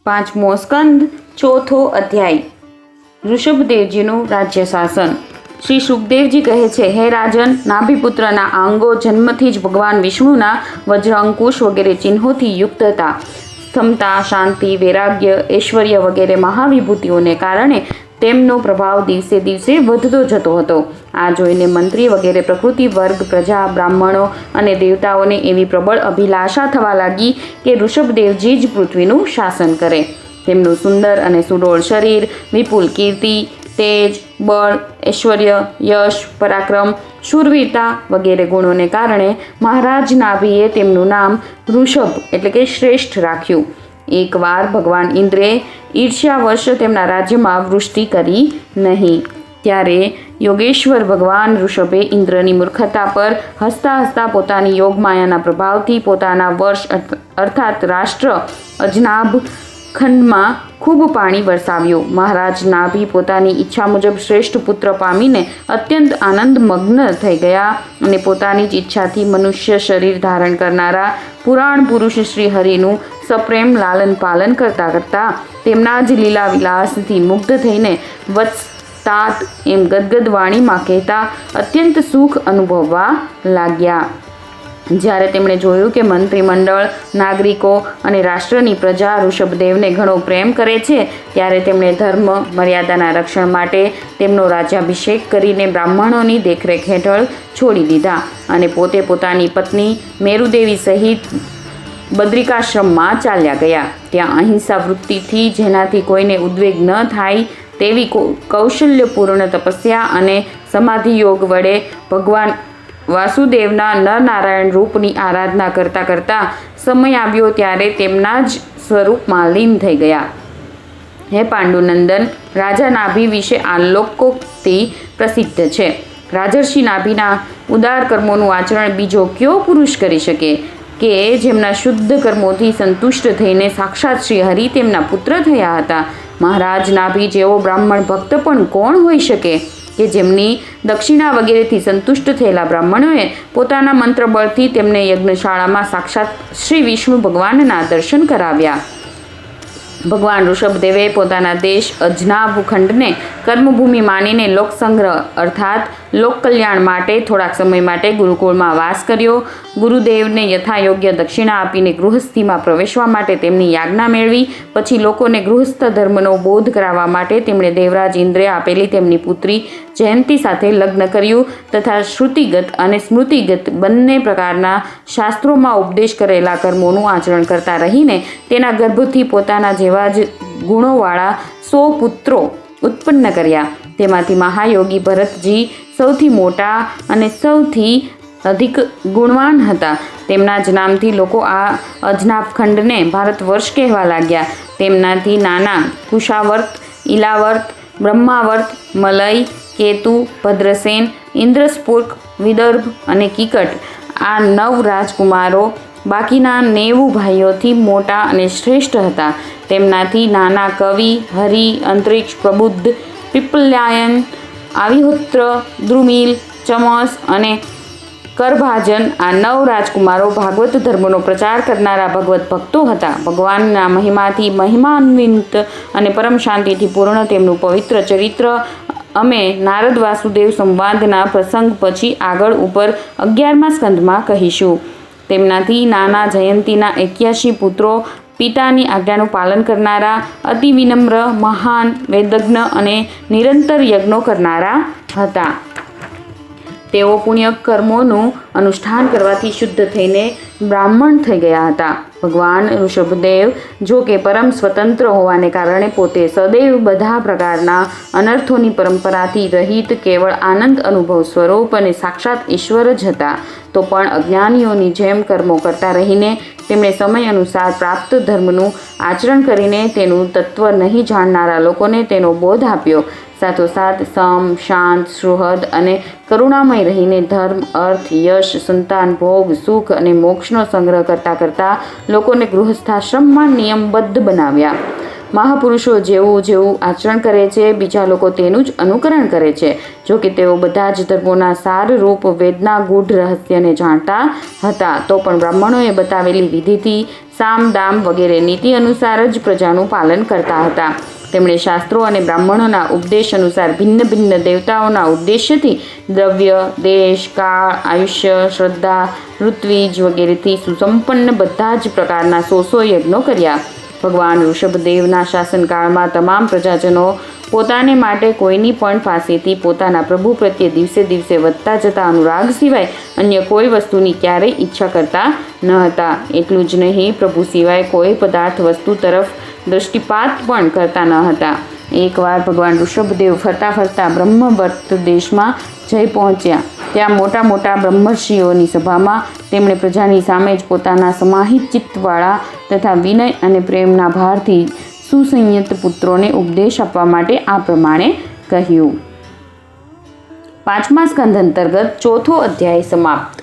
પાંચમો સ્કંદ, ચોથો અધ્યાય. ઋષભદેવજીનું રાજ્ય શાસન. શ્રી સુખદેવજી કહે છે, હે રાજન, નાભિપુત્રના આ અંગો જન્મથી જ ભગવાન વિષ્ણુના વજ્ર અંકુશ વગેરે ચિહ્નોથી યુક્ત હતા. ક્ષમતા, શાંતિ, વૈરાગ્ય, ઐશ્વર્ય વગેરે મહાવિભૂતિઓને કારણે તેમનો પ્રભાવ દિવસે દિવસે વધતો જતો હતો. આ જોઈને મંત્રી વગેરે પ્રકૃતિ વર્ગ, પ્રજા, બ્રાહ્મણો અને દેવતાઓને એવી પ્રબળ અભિલાષા થવા લાગી કે ઋષભદેવજી જ પૃથ્વીનું શાસન કરે. તેમનું સુંદર અને સુડોળ શરીર, વિપુલ કીર્તિ, તેજ, બળ, ઐશ્વર્ય, યશ, પરાક્રમ, શૂરવીરતા વગેરે ગુણોને કારણે મહારાજ નાભીએ તેમનું નામ ઋષભ એટલે કે શ્રેષ્ઠ રાખ્યું. એકવાર ભગવાન ઇન્દ્રે ઈર્ષ્યાવશ તેમના રાજ્યમાં વૃષ્ટિ કરી નહીં. ત્યારે યોગેશ્વર ભગવાન ઋષભે ઇન્દ્રની મૂર્ખતા પર હસતા હસતા પોતાની યોગમાયાના પ્રભાવથી પોતાના વર્ષ અર્થાત રાષ્ટ્ર અજનાભ ખંડમાં ખૂબ પાણી વરસાવ્યું. મહારાજ નાભી પોતાની ઈચ્છા મુજબ શ્રેષ્ઠ પુત્ર પામીને અત્યંત આનંદમગ્ન થઈ ગયા અને પોતાની જ ઈચ્છાથી મનુષ્ય શરીર ધારણ કરનારા પુરાણ પુરુષ શ્રી હરિનું સપ્રેમ લાલન પાલન કરતા કરતા તેમના જ લીલા વિલાસથી મુગ્ધ થઈને વત્સ, તાત એમ ગદગદ વાણીમાં કહેતા અત્યંત સુખ અનુભવવા લાગ્યા. જ્યારે તેમણે જોયું કે મંત્રીમંડળ, નાગરિકો અને રાષ્ટ્રની પ્રજા ઋષભદેવને ઘણો પ્રેમ કરે છે, ત્યારે તેમણે ધર્મ મર્યાદાના રક્ષણ માટે તેમનો રાજ્યાભિષેક કરીને બ્રાહ્મણોની દેખરેખ હેઠળ છોડી દીધા અને પોતે પોતાની પત્ની મેરુદેવી સહિત બદ્રિકાશ્રમમાં ચાલ્યા ગયા. ત્યાં અહિંસા વૃત્તિથી જેનાથી કોઈને ઉદ્વેગ ન થાય તેવી કૌશલ્યપૂર્ણ તપસ્યા અને સમાધિ યોગ વડે ભગવાન વાસુદેવના નરનારાયણ રૂપની આરાધના કરતાં કરતાં સમય આવ્યો ત્યારે તેમના જ સ્વરૂપમાં લીન થઈ ગયા. હે પાંડુનંદન, રાજા નાભી વિશે આ લોકોક્તિ પ્રસિદ્ધ છે. રાજર્ષિ નાભીના ઉદાર કર્મોનું આચરણ બીજો કયો પુરુષ કરી શકે કે જેમના શુદ્ધ કર્મોથી સંતુષ્ટ થઈને સાક્ષાત શ્રી હરિ તેમના પુત્ર થયા હતા. મહારાજ નાભી જેવો બ્રાહ્મણ ભક્ત પણ કોણ હોઈ શકે કે જેમની દક્ષિણા વગેરેથી સંતુષ્ટ થયેલા બ્રાહ્મણોએ પોતાના મંત્રબળથી તેમને યજ્ઞશાળામાં સાક્ષાત શ્રી વિષ્ણુ ભગવાનના દર્શન કરાવ્યા. ભગવાન ઋષભદેવે પોતાના દેશ અજનાભ ખંડને કર્મભૂમિ માનીને લોકસંગ્રહ અર્થાત લોકકલ્યાણ માટે થોડાક સમય માટે ગુરુકુળમાં વાસ કર્યો. ગુરુદેવને યથાયોગ્ય દક્ષિણા આપીને ગૃહસ્થીમાં પ્રવેશવા માટે તેમની યાજ્ઞા મેળવી. પછી લોકોને ગૃહસ્થ ધર્મનો બોધ કરાવવા માટે તેમણે દેવરાજ ઇન્દ્રે આપેલી તેમની પુત્રી જયંતી સાથે લગ્ન કર્યું તથા શ્રુતિગત અને સ્મૃતિગત બંને પ્રકારના શાસ્ત્રોમાં ઉપદેશ કરેલા કર્મોનું આચરણ કરતા રહીને તેના ગર્ભથી પોતાના જેવા જ ગુણોવાળા 100 પુત્રો ઉત્પન્ન કર્યા. તેમાંથી મહાયોગી ભરતજી સૌથી મોટા અને સૌથી અધિક ગુણવાન હતા. તેમના જ નામથી લોકો આ અજનાભ ખંડને ભારત વર્ષ કહેવા લાગ્યા. તેમનાથી નાના કુશાવર્ત, ઇલાવર્ત, બ્રહ્માવર્ત, મલય, કેતુ, ભદ્રસેન, ઇન્દ્રસ્પુર્ક, વિદર્ભ અને કિકટ આ 9 રાજકુમારો બાકીના 90 ભાઈઓથી મોટા અને શ્રેષ્ઠ હતા. તેમનાથી નાના કવિ, હરિ, અંતરિક્ષ, પ્રબુદ્ધ, પીપલાયન, આવિહોત્ર, દ્રુમિલ, ચમસ અને કરભાજન આ 9 રાજકુમારો ભાગવત ધર્મનો પ્રચાર કરનારા ભગવત ભક્તો હતા. ભગવાનના મહિમાથી મહિમાન્વિત અને પરમ શાંતિથી પૂર્ણ તેમનું પવિત્ર ચરિત્ર અમે નારદ વાસુદેવ સંવાદના પ્રસંગ પછી આગળ ઉપર 11મા સ્કંદમાં કહીશું. તેમનાથી નાના જયંતીના 81 પુત્રો પિતાની આજ્ઞાનું પાલન કરનારા, અતિ વિનમ્ર, મહાન, વેદજ્ઞ અને નિરંતર યજ્ઞો કરનારા હતા. તેઓ પુણ્ય કર્મોનું અનુષ્ઠાન કરવાથી શુદ્ધ થઈને બ્રાહ્મણ થઈ ગયા હતા. ભગવાન ઋષભદેવ જો કે પરમ સ્વતંત્ર હોવાને કારણે પોતે સદૈવ બધા પ્રકારના અનર્થોની પરંપરાથી રહિત કેવળ આનંદ અનુભવ સ્વરૂપ અને સાક્ષાત ઈશ્વર જ હતા, તો પણ અજ્ઞાનીઓની જેમ કર્મો કરતા રહીને તેમણે સમય અનુસાર પ્રાપ્ત ધર્મનું આચરણ કરીને તેનું તત્વ નહીં જાણનારા લોકોને તેનો બોધ આપ્યો. સાથોસાથ સમ, શાંત, સુહૃદ અને કરુણામય રહીને ધર્મ, અર્થ, યશ, સંતાન, ભોગ, સુખ અને મોક્ષનો સંગ્રહ કરતાં કરતાં લોકોને ગૃહસ્થાશ્રમમાં નિયમબદ્ધ બનાવ્યા. મહાપુરુષો જેવું જેવું આચરણ કરે છે બીજા લોકો તેનું જ અનુકરણ કરે છે. જો કે તેઓ બધા જ ધર્મોના સારરૂપ વેદના ગૂઢ રહસ્યને જાણતા હતા, તો પણ બ્રાહ્મણોએ બતાવેલી વિધિથી સામ દામ વગેરે નીતિ અનુસાર જ પ્રજાનું પાલન કરતા હતા. તેમણે શાસ્ત્રો અને બ્રાહ્મણોના ઉપદેશ અનુસાર ભિન્ન ભિન્ન દેવતાઓના ઉદ્દેશ્યથી દ્રવ્ય, દેશ, કાળ, આયુષ્ય, શ્રદ્ધા, ઋત્વિજ વગેરેથી સુસંપન્ન બધા જ પ્રકારના 100 યજ્ઞો કર્યા. ભગવાન ઋષભદેવના શાસનકાળમાં તમામ પ્રજાજનો પોતાને માટે કોઈની પણ પાસેથી પોતાના પ્રભુ પ્રત્યે દિવસે દિવસે વધતા જતા અનુરાગ સિવાય અન્ય કોઈ વસ્તુની ક્યારેય ઈચ્છા કરતા ન હતા. એટલું જ નહીં, પ્રભુ સિવાય કોઈ પદાર્થ વસ્તુ તરફ દૃષ્ટિપાત પણ કરતા ન હતા. એકવાર ભગવાન ઋષભદેવ ફરતા ફરતા બ્રહ્મવર્ત દેશમાં જઈ પહોંચ્યા. ત્યાં મોટા મોટા બ્રહ્મર્ષિઓની સભામાં તેમણે પ્રજાની સામે જ પોતાના સમાહિત ચિત્તવાળા તથા વિનય અને પ્રેમના ભારથી સુસંયત પુત્રોને ઉપદેશ આપવા માટે આ પ્રમાણે કહ્યું. 5મા સ્કંધ અંતર્ગત 4થો અધ્યાય સમાપ્ત.